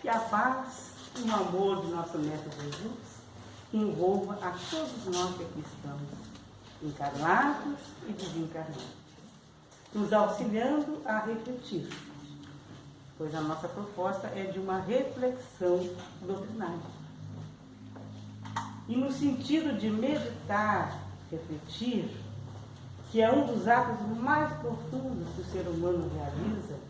Que a paz e o amor de nosso Mestre Jesus envolva a todos nós que aqui estamos, encarnados e desencarnados, nos auxiliando a refletir, pois a nossa proposta é de uma reflexão doutrinária. E no sentido de meditar, refletir, que é um dos atos mais profundos que o ser humano realiza,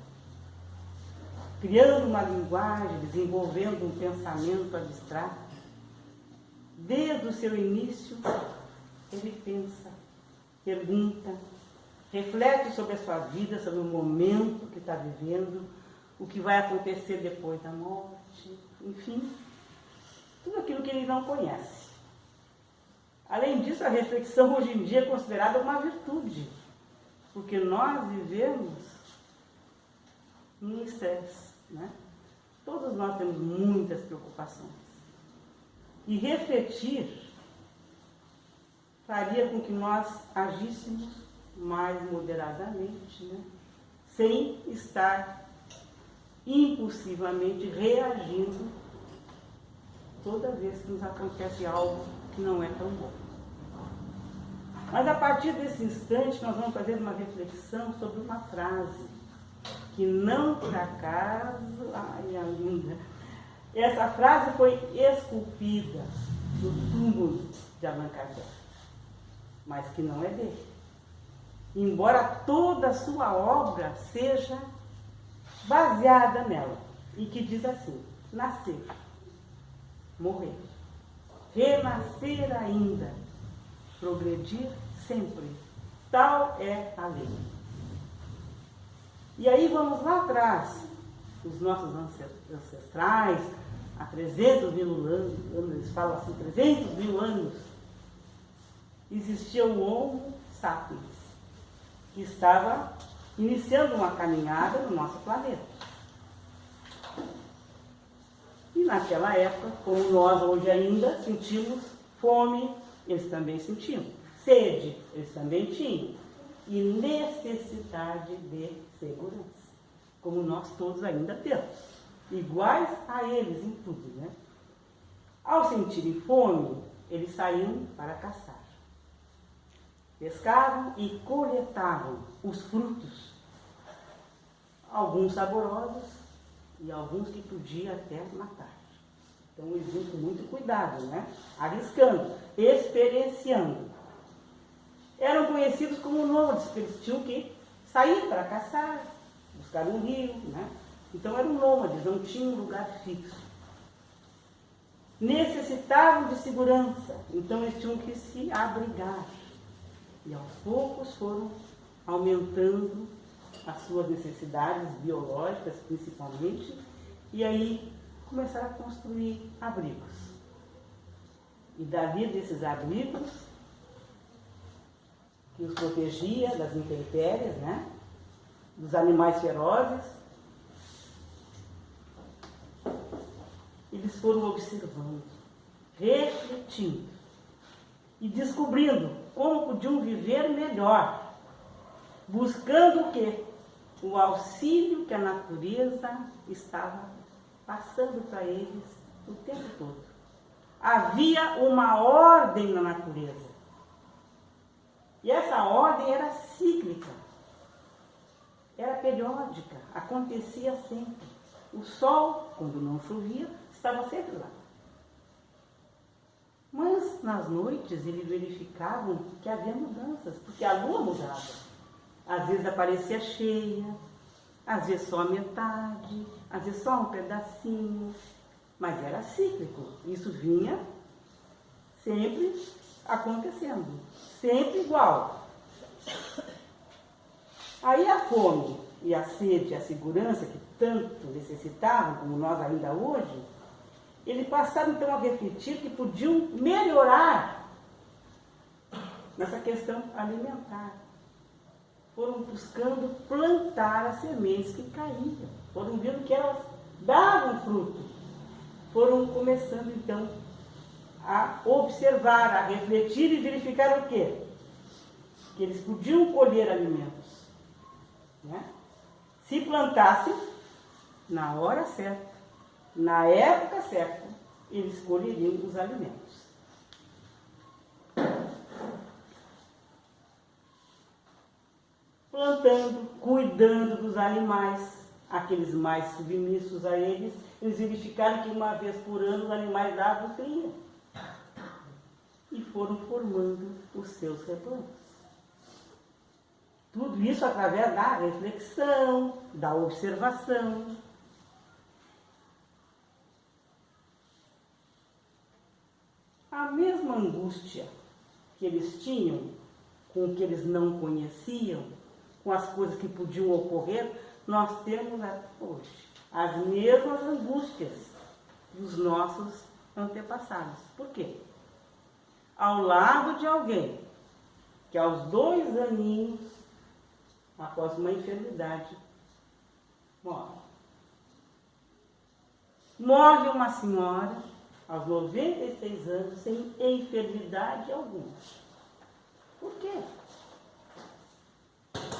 criando uma linguagem, desenvolvendo um pensamento abstrato, desde o seu início, ele pensa, pergunta, reflete sobre a sua vida, sobre o momento que está vivendo, o que vai acontecer depois da morte, enfim, tudo aquilo que ele não conhece. Além disso, a reflexão hoje em dia é considerada uma virtude, porque nós vivemos num estresse, né? Todos nós temos muitas preocupações. E refletir faria com que nós agíssemos mais moderadamente, né? Sem estar impulsivamente reagindo toda vez que nos acontece algo que não é tão bom. Mas a partir desse instante nós vamos fazer uma reflexão sobre uma frase que não por acaso, ai, a linda, essa frase foi esculpida no túmulo de Allan Kardec, mas que não é dele. Embora toda a sua obra seja baseada nela, e que diz assim: nascer, morrer, renascer ainda, progredir sempre, tal é a lei. E aí vamos lá atrás, os nossos ancestrais, há 300 mil anos, eles falam assim, 300 mil anos, existia o Homo sapiens, que estava iniciando uma caminhada no nosso planeta. E naquela época, como nós hoje ainda sentimos fome, eles também sentiam. Sede, eles também tinham. E necessidade de segurança, como nós todos ainda temos. Iguais a eles em tudo, né? Ao sentirem fome, eles saíam para caçar. Pescavam e coletavam os frutos, alguns saborosos e alguns que podia até matar. Então eles iam com muito cuidado, né? Arriscando, experienciando. Eram conhecidos como nômades, porque eles tinham que sair para caçar, buscar um rio, né? Então eram nômades, não tinham um lugar fixo. Necessitavam de segurança, então eles tinham que se abrigar. E aos poucos foram aumentando as suas necessidades biológicas, principalmente, e aí começaram a construir abrigos. E dali desses abrigos, que os protegia das intempéries, né? Dos animais ferozes, eles foram observando, refletindo e descobrindo como podiam viver melhor, buscando o quê? O auxílio que a natureza estava passando para eles o tempo todo. Havia uma ordem na natureza. E essa ordem era cíclica, era periódica, acontecia sempre. O sol, quando não chovia, estava sempre lá. Mas nas noites eles verificavam que havia mudanças, porque a lua mudava. Às vezes aparecia cheia, às vezes só a metade, às vezes só um pedacinho, mas era cíclico. Isso vinha sempre acontecendo, sempre igual. Aí a fome e a sede, a segurança que tanto necessitavam, como nós ainda hoje, eles passaram então a refletir que podiam melhorar nessa questão alimentar. Foram buscando plantar as sementes que caíam, foram vendo que elas davam fruto, foram começando então a observar, a refletir e verificar o quê? Que eles podiam colher alimentos, né? Se plantassem na hora certa, na época certa, eles escolheriam os alimentos. Plantando, cuidando dos animais, aqueles mais submissos a eles, eles verificaram que uma vez por ano os animais davam cria. E foram formando os seus rebanhos. Tudo isso através da reflexão, da observação. A mesma angústia que eles tinham com o que eles não conheciam, com as coisas que podiam ocorrer, nós temos até hoje as mesmas angústias dos nossos antepassados. Por quê? Ao lado de alguém que aos 2 aninhos, após uma enfermidade, morre. Morre uma senhora aos 96 anos sem enfermidade alguma. Por quê?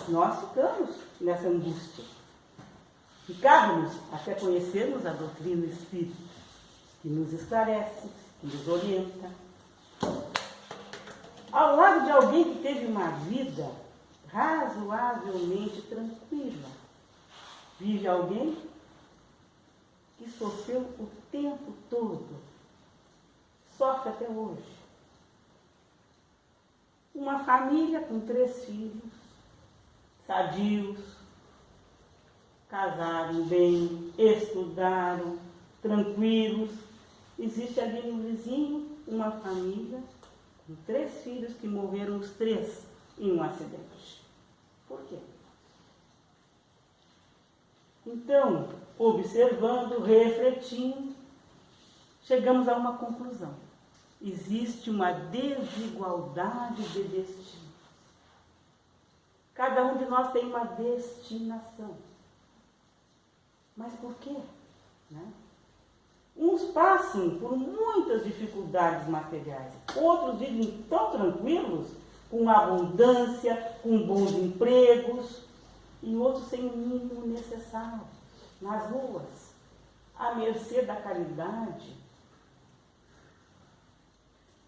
Nós ficamos nessa angústia. Ficávamos até conhecermos a doutrina espírita, que nos esclarece, que nos orienta. Ao lado de alguém que teve uma vida razoavelmente tranquila, vive alguém que sofreu o tempo todo, sofre até hoje. Uma família com 3 filhos, sadios, casaram bem, estudaram, tranquilos. Existe ali no vizinho uma família com 3 filhos que morreram os 3 em um acidente. Por quê? Então, observando, refletindo, chegamos a uma conclusão. Existe uma desigualdade de destino. Cada um de nós tem uma destinação. Mas por quê? Né? Uns passam por muitas dificuldades materiais, outros vivem tão tranquilos, com abundância, com bons empregos, e outros sem o mínimo necessário, nas ruas, à mercê da caridade.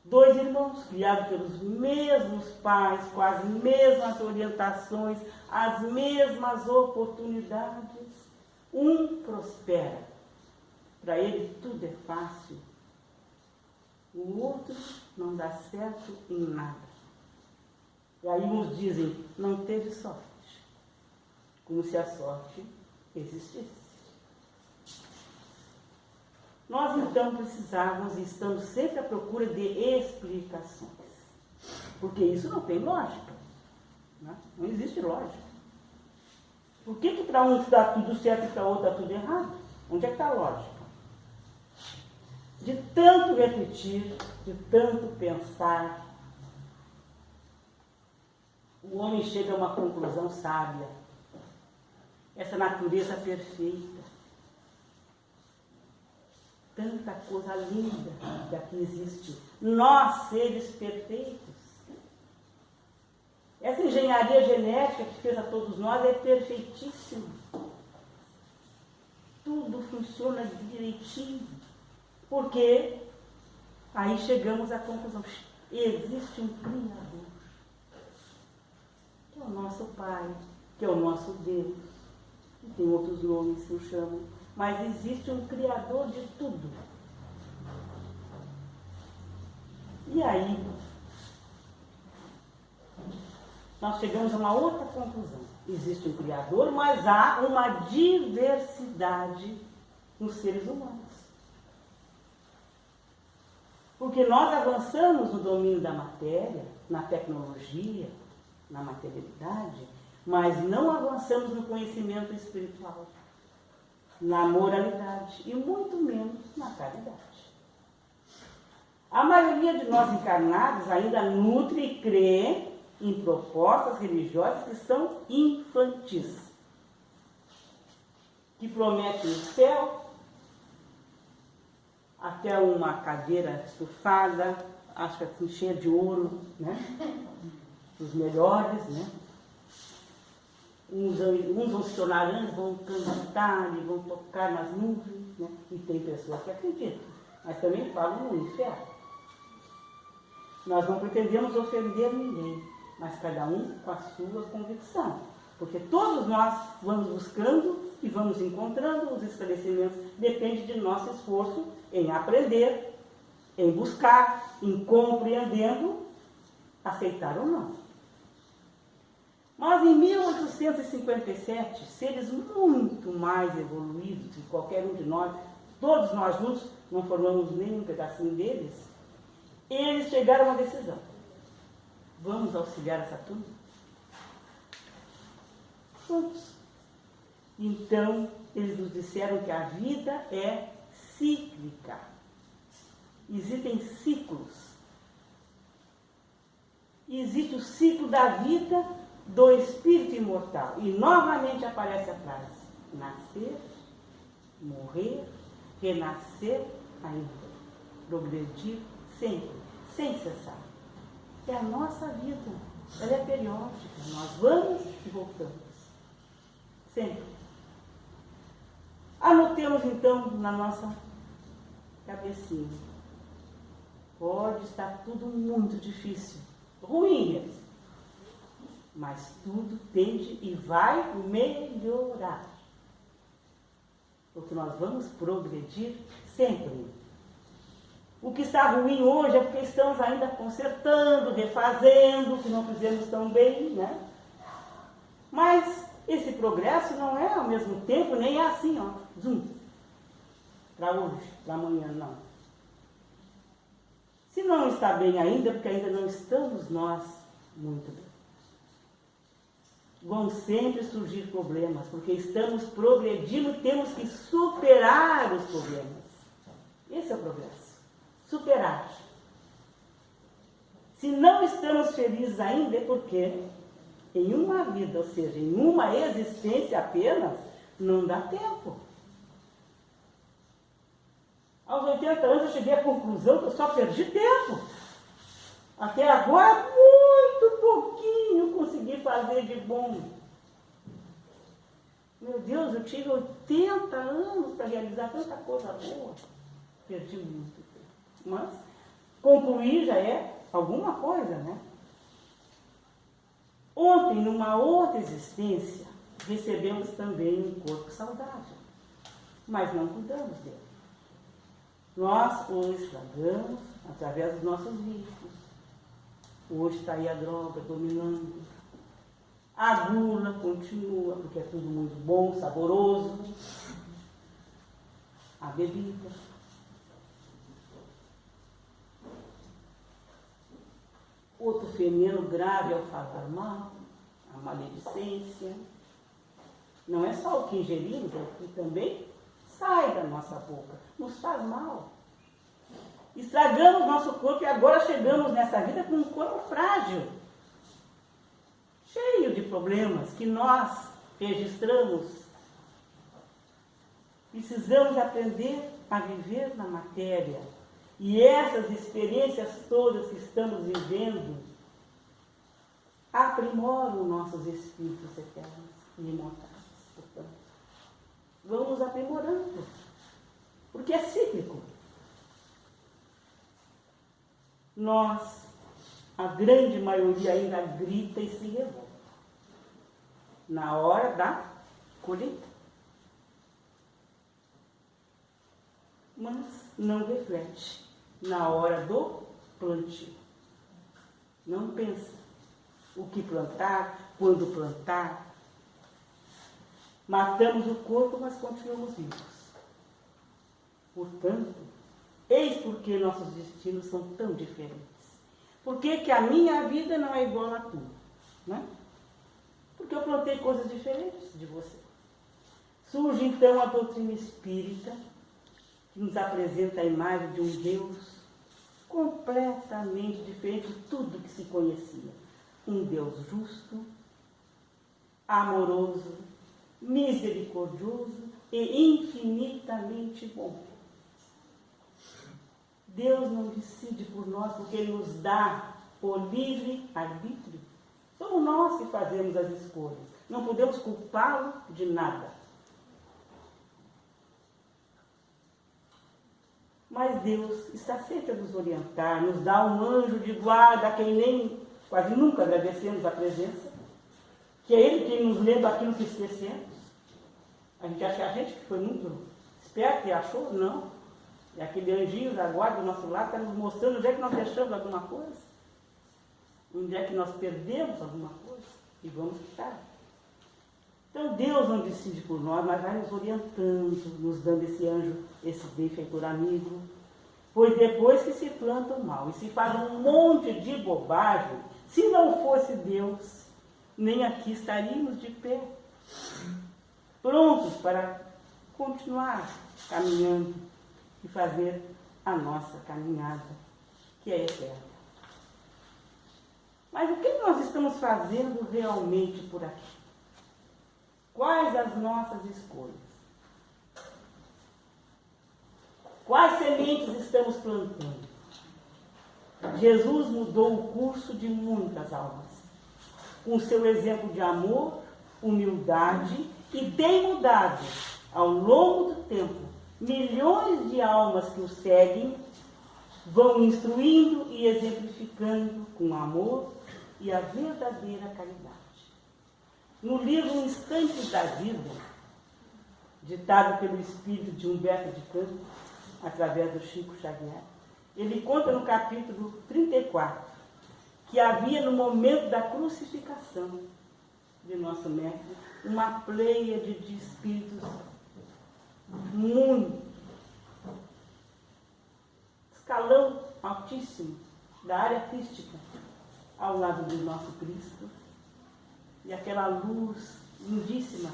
2 irmãos criados pelos mesmos pais, com as mesmas orientações, as mesmas oportunidades. Um prospera, para ele tudo é fácil. O outro não dá certo em nada. E aí uns dizem, não teve sorte, como se a sorte existisse. Nós então precisávamos e estamos sempre à procura de explicações, porque isso não tem lógica, né? Não existe lógica. Por que para um está tudo certo e para outro está tudo errado? Onde é que está a lógica? De tanto refletir, de tanto pensar, o homem chega a uma conclusão sábia. Essa natureza perfeita, tanta coisa linda que aqui existe. Nós, seres perfeitos. Essa engenharia genética que fez a todos nós é perfeitíssima. Tudo funciona direitinho. Porque aí chegamos à conclusão. Existe um Criador, que é o nosso Pai, que é o nosso Deus. E tem outros nomes que o chamam. Mas existe um Criador de tudo. E aí, nós chegamos a uma outra conclusão. Existe um Criador, mas há uma diversidade nos seres humanos. Porque nós avançamos no domínio da matéria, na tecnologia, na materialidade, mas não avançamos no conhecimento espiritual, na moralidade e muito menos na caridade. A maioria de nós encarnados ainda nutre e crê em propostas religiosas que são infantis, que prometem o céu, até uma cadeira estufada, acho que assim, cheia de ouro, né? Os melhores, né? Uns vão se tornar anjos, vão cantar e vão tocar nas nuvens, né? E tem pessoas que acreditam, mas também falam no inferno. Nós não pretendemos ofender ninguém, mas cada um com a sua convicção. Porque todos nós vamos buscando e vamos encontrando os esclarecimentos. Depende de nosso esforço em aprender, em buscar, em compreendendo, aceitar ou não. Mas em 1857, seres muito mais evoluídos que qualquer um de nós, todos nós juntos, não formamos nem um pedacinho deles, eles chegaram a uma decisão. Vamos auxiliar essa turma? Vamos. Então, eles nos disseram que a vida é cíclica. Existem ciclos. Existe o ciclo da vida do espírito imortal. E novamente aparece a frase: nascer, morrer, renascer ainda. Progredir sempre, sem cessar. É a nossa vida. Ela é periódica. Nós vamos e voltamos. Sempre. Anotemos então na nossa cabecinha. Pode estar tudo muito difícil, ruim, mas tudo tende e vai melhorar. Porque nós vamos progredir sempre. O que está ruim hoje é porque estamos ainda consertando, refazendo, o que não fizemos tão bem, né? Mas esse progresso não é ao mesmo tempo, nem é assim, ó, zum, para hoje, para amanhã, não. Se não está bem ainda, porque ainda não estamos nós muito bem. Vão sempre surgir problemas, porque estamos progredindo e temos que superar os problemas. Esse é o progresso. Superar. Se não estamos felizes ainda, é porque em uma vida, ou seja, em uma existência apenas, não dá tempo. Aos 80 anos eu cheguei à conclusão que eu só perdi tempo. Até agora, muito pouquinho consegui fazer de bom. Meu Deus, eu tive 80 anos para realizar tanta coisa boa. Perdi muito tempo. Mas concluir já é alguma coisa, né? Ontem, numa outra existência, recebemos também um corpo saudável, mas não cuidamos dele. Nós o estragamos através dos nossos vícios. Hoje está aí a droga dominando. A gula continua, porque é tudo muito bom, saboroso. A bebida. Outro veneno grave é o falar mal, a maledicência. Não é só o que ingerimos, é o que também sai da nossa boca. Nos faz mal. Estragamos nosso corpo e agora chegamos nessa vida com um corpo frágil. Cheio de problemas que nós registramos. Precisamos aprender a viver na matéria. E essas experiências todas que estamos vivendo aprimoram nossos espíritos eternos e imortais. Portanto, vamos aprimorando, porque é cíclico. Nós, a grande maioria ainda grita e se revolta na hora da colheita. Mas não reflete na hora do plantio. Não pensa o que plantar, quando plantar. Matamos o corpo, mas continuamos vivos. Portanto, eis por que nossos destinos são tão diferentes. Por que a minha vida não é igual à tua? Né? Porque eu plantei coisas diferentes de você. Surge então a doutrina espírita, que nos apresenta a imagem de um Deus completamente diferente de tudo que se conhecia. Um Deus justo, amoroso, misericordioso e infinitamente bom. Deus não decide por nós porque Ele nos dá o livre arbítrio. Somos nós que fazemos as escolhas. Não podemos culpá-lo de nada. Mas Deus está sempre a nos orientar, nos dá um anjo de guarda, a quem nem quase nunca agradecemos a presença, que é Ele quem nos lembra aquilo que esquecemos. A gente acha que a gente que foi muito esperto e achou, não. É aquele anjinho da guarda do nosso lado, está nos mostrando onde é que nós deixamos alguma coisa, onde é que nós perdemos alguma coisa e vamos ficar. Então Deus não decide por nós, mas vai nos orientando, nos dando esse anjo, esse benfeitor amigo. Pois depois que se planta o mal e se faz um monte de bobagem, se não fosse Deus, nem aqui estaríamos de pé, prontos para continuar caminhando e fazer a nossa caminhada, que é eterna. Mas o que nós estamos fazendo realmente por aqui? Quais as nossas escolhas? Quais sementes estamos plantando? Jesus mudou o curso de muitas almas, com seu exemplo de amor, humildade, e tem mudado, ao longo do tempo, milhões de almas que o seguem, vão instruindo e exemplificando com amor e a verdadeira caridade. No livro Instantes da Vida, ditado pelo espírito de Humberto de Campos, através do Chico Xavier, ele conta no capítulo 34, que havia no momento da crucificação de nosso mestre, uma pleiade de espíritos muito, escalão altíssimo da área crística, ao lado do nosso Cristo, e aquela luz lindíssima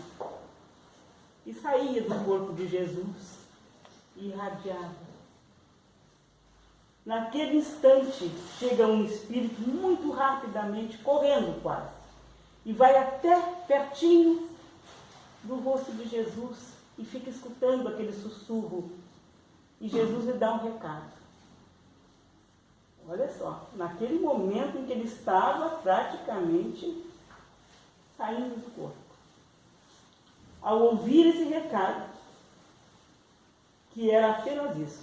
que saía do corpo de Jesus e irradiava. Naquele instante chega um espírito muito rapidamente, correndo quase, e vai até pertinho do rosto de Jesus e fica escutando aquele sussurro. E Jesus lhe dá um recado. Olha só, naquele momento em que ele estava praticamente saindo do corpo. Ao ouvir esse recado, que era apenas isso: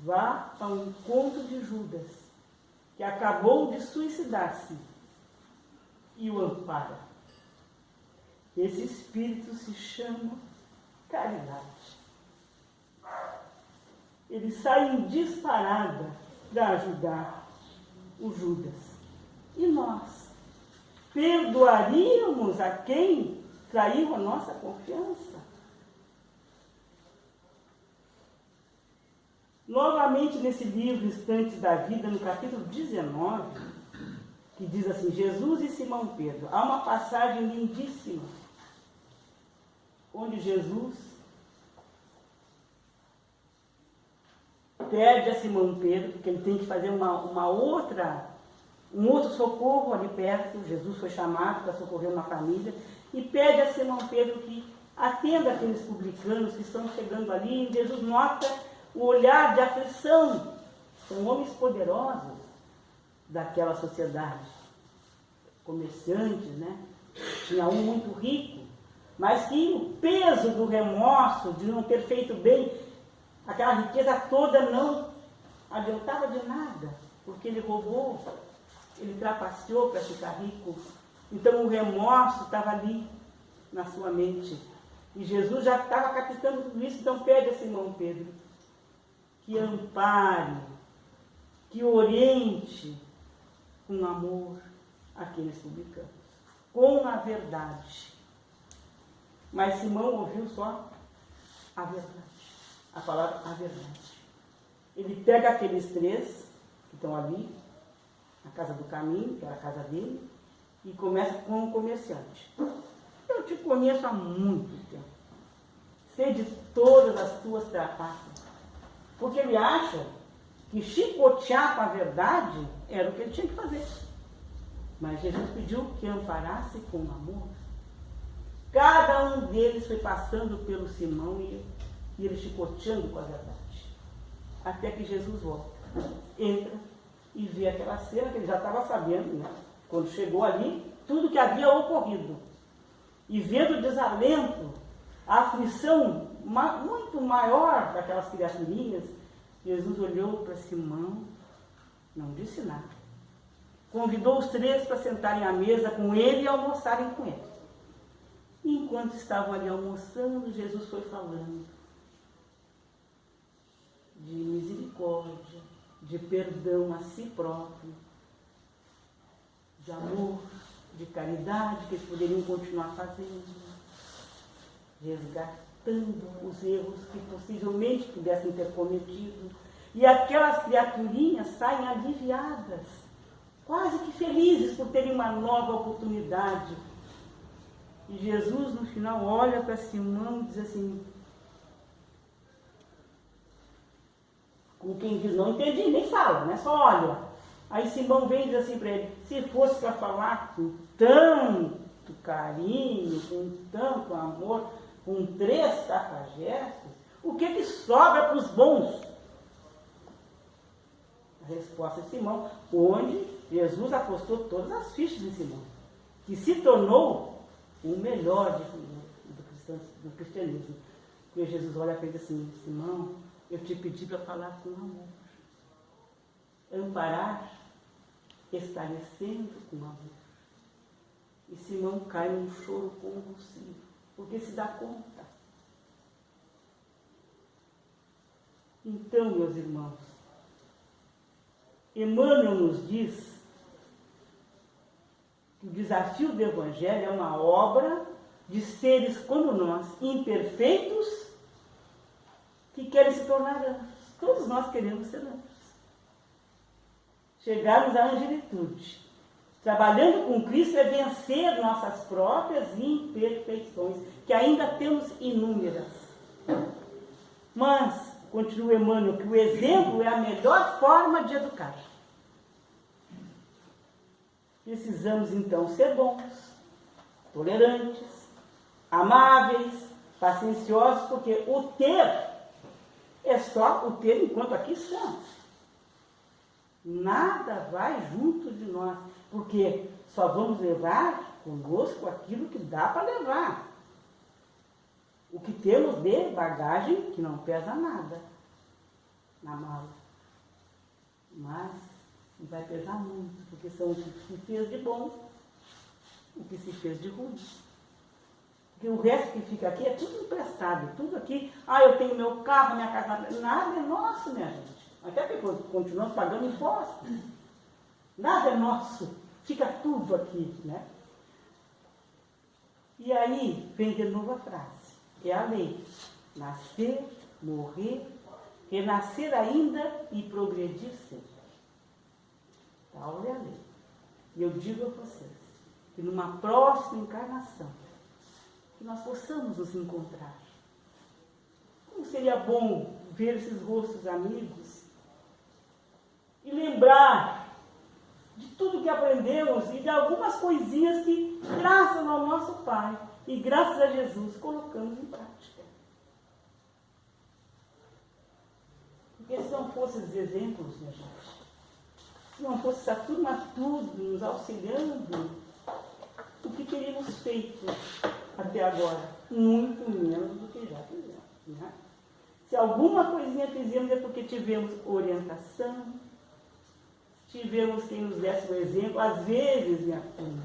vá ao encontro de Judas, que acabou de suicidar-se, e o ampara. Esse espírito se chama caridade. Ele sai em disparada para ajudar o Judas. E nós perdoaríamos a quem traiu a nossa confiança? Novamente nesse livro Instantes da Vida, no capítulo 19, que diz assim: Jesus e Simão Pedro. Há uma passagem lindíssima, onde Jesus pede a Simão Pedro, porque ele tem que fazer um outro socorro ali perto. Jesus foi chamado para socorrer uma família, e pede a Simão Pedro que atenda aqueles publicanos que estão chegando ali. E Jesus nota o olhar de aflição. São homens poderosos daquela sociedade, comerciantes, né? Tinha um muito rico, mas que o peso do remorso de não ter feito bem, aquela riqueza toda não adiantava de nada, porque ele roubou, ele trapaceou para ficar rico. Então o remorso estava ali na sua mente, e Jesus já estava captando tudo isso. Então pede a Simão Pedro que ampare, que oriente com amor aqueles publicanos, com a verdade. Mas Simão ouviu só a verdade, a palavra a verdade. Ele pega aqueles três que estão ali, na casa do caminho, que era a casa dele, e começa com um comerciante. Eu te conheço há muito tempo, sei de todas as tuas trapaças, porque ele acha que chicotear com a verdade era o que ele tinha que fazer. Mas Jesus pediu que amparasse com amor. Cada um deles foi passando pelo Simão e ele chicoteando com a verdade. Até que Jesus volta, entra e vê aquela cena que ele já estava sabendo, né? Quando chegou ali, tudo que havia ocorrido. E vendo o desalento, a aflição muito maior daquelas criaturinhas, Jesus olhou para Simão, não disse nada. Convidou os 3 para sentarem à mesa com ele e almoçarem com ele. E enquanto estavam ali almoçando, Jesus foi falando de misericórdia, de perdão a si próprio, de amor, de caridade que eles poderiam continuar fazendo, resgatando os erros que possivelmente pudessem ter cometido. E aquelas criaturinhas saem aliviadas, quase que felizes por terem uma nova oportunidade. E Jesus, no final, olha para Simão e diz assim, com quem diz, não entendi, nem fala, né? Só olha. Aí Simão vem e diz assim para ele, se fosse para falar com tanto carinho, com tanto amor, com 3 cafajestes, o que sobra para os bons? A resposta de Simão, onde Jesus apostou todas as fichas de Simão, que se tornou o melhor do cristianismo. Porque Jesus olha para ele assim, Simão, eu te pedi para falar com amor, amparar, esclarecendo com amor. E Simão cai num choro convulsivo, porque se dá conta. Então, meus irmãos, Emmanuel nos diz que o desafio do Evangelho é uma obra de seres como nós, imperfeitos, que querem se tornar anjos. Todos nós queremos ser anjos. Chegarmos à angelitude. Trabalhando com Cristo é vencer nossas próprias imperfeições, que ainda temos inúmeras. Mas, continua Emmanuel, que o exemplo é a melhor forma de educar. Precisamos, então, ser bons, tolerantes, amáveis, pacienciosos, porque o ter é só o ter enquanto aqui estamos. Nada vai junto de nós, porque só vamos levar conosco aquilo que dá para levar. O que temos de bagagem, que não pesa nada na mala. Mas vai pesar muito, porque são o que se fez de bom, o que se fez de ruim. Porque o resto que fica aqui é tudo emprestado, tudo aqui. Eu tenho meu carro, minha casa, nada é nosso, minha gente. Até porque continuamos pagando impostos. Nada é nosso, fica tudo aqui, né? E aí vem de novo a frase, é a lei. Nascer, morrer, renascer ainda e progredir sempre. Tal é a lei. E eu digo a vocês, que numa próxima encarnação, que nós possamos nos encontrar. Como seria bom ver esses rostos amigos e lembrar de tudo que aprendemos e de algumas coisinhas que, graças ao nosso Pai e graças a Jesus, colocamos em prática. Porque se não fossem os exemplos, minha gente, se não fosse essa turma tudo nos auxiliando, o que teríamos feito até agora? Muito menos do que já fizemos. Né? Se alguma coisinha fizemos é porque tivemos orientação, tivemos quem nos desse o exemplo. Às vezes, minha filha,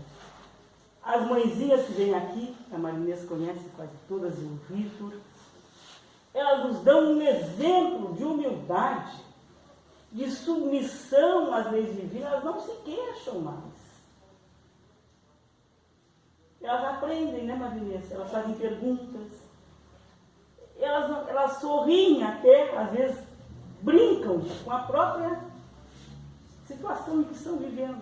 as mãezinhas que vêm aqui, a Marinês conhece quase todas, e o Vitor, elas nos dão um exemplo de humildade, de submissão às leis divinas. Elas não se queixam mais. Elas aprendem, né, Marinês? Elas fazem perguntas. Elas sorriem até, às vezes, brincam com a própria situação em que estão vivendo.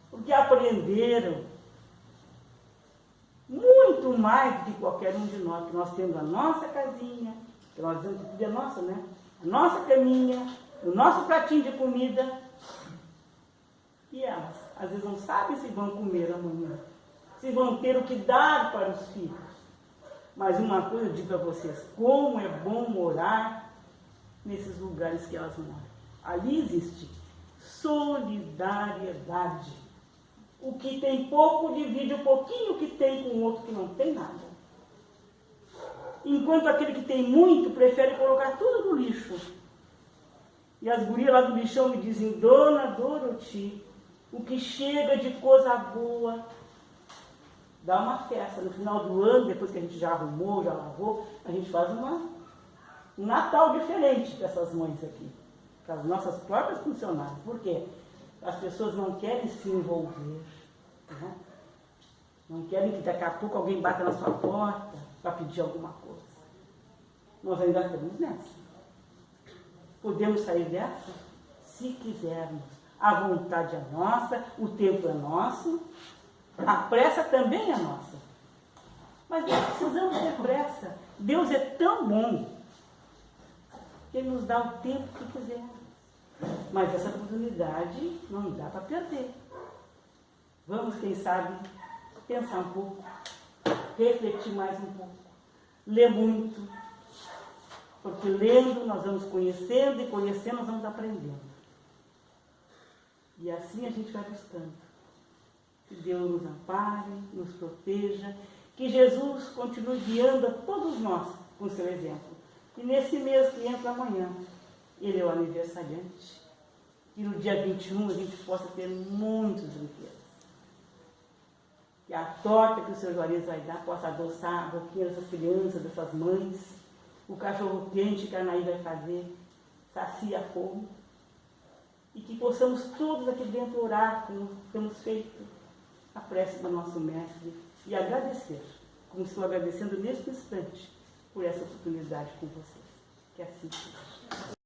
Porque aprenderam muito mais do que qualquer um de nós, que nós temos a nossa casinha, que nós dizemos que tudo é nossa, né? A nossa caminha, o nosso pratinho de comida. E elas, às vezes, não sabem se vão comer amanhã, se vão ter o que dar para os filhos. Mas uma coisa eu digo a vocês, como é bom morar nesses lugares que elas moram. Ali existe solidariedade. O que tem pouco divide o pouquinho que tem com o outro que não tem nada. Enquanto aquele que tem muito prefere colocar tudo no lixo. E as gurias lá do lixão me dizem: Dona Doroti, o que chega de coisa boa, dá uma festa. No final do ano, depois que a gente já arrumou, já lavou, a gente faz um Natal diferente para essas mães aqui, para as nossas próprias funcionárias. Por quê? As pessoas não querem se envolver, né? Não querem que daqui a pouco alguém bata na sua porta para pedir alguma coisa. Nós ainda estamos nessa. Podemos sair dessa? Se quisermos. A vontade é nossa, o tempo é nosso, a pressa também é nossa. Mas nós precisamos ter pressa. Deus é tão bom que Ele nos dá o tempo que quisermos. Mas essa oportunidade não dá para perder. Vamos, quem sabe, pensar um pouco, refletir mais um pouco, ler muito, porque lendo nós vamos conhecendo e conhecendo nós vamos aprendendo. E assim a gente vai buscando. Que Deus nos ampare, nos proteja, que Jesus continue guiando a todos nós com o seu exemplo. E nesse mês que entra amanhã, ele é o aniversariante. E no dia 21 a gente possa ter muitos brinquedos. Que a torta que o Sr. Juarez vai dar possa adoçar a boquinha dessas crianças, dessas mães. O cachorro quente que a Anaí vai fazer sacia a fome. E que possamos todos aqui dentro orar, como temos feito, a prece do nosso Mestre. E agradecer, como estou agradecendo neste instante, por essa oportunidade com vocês. Que assim seja.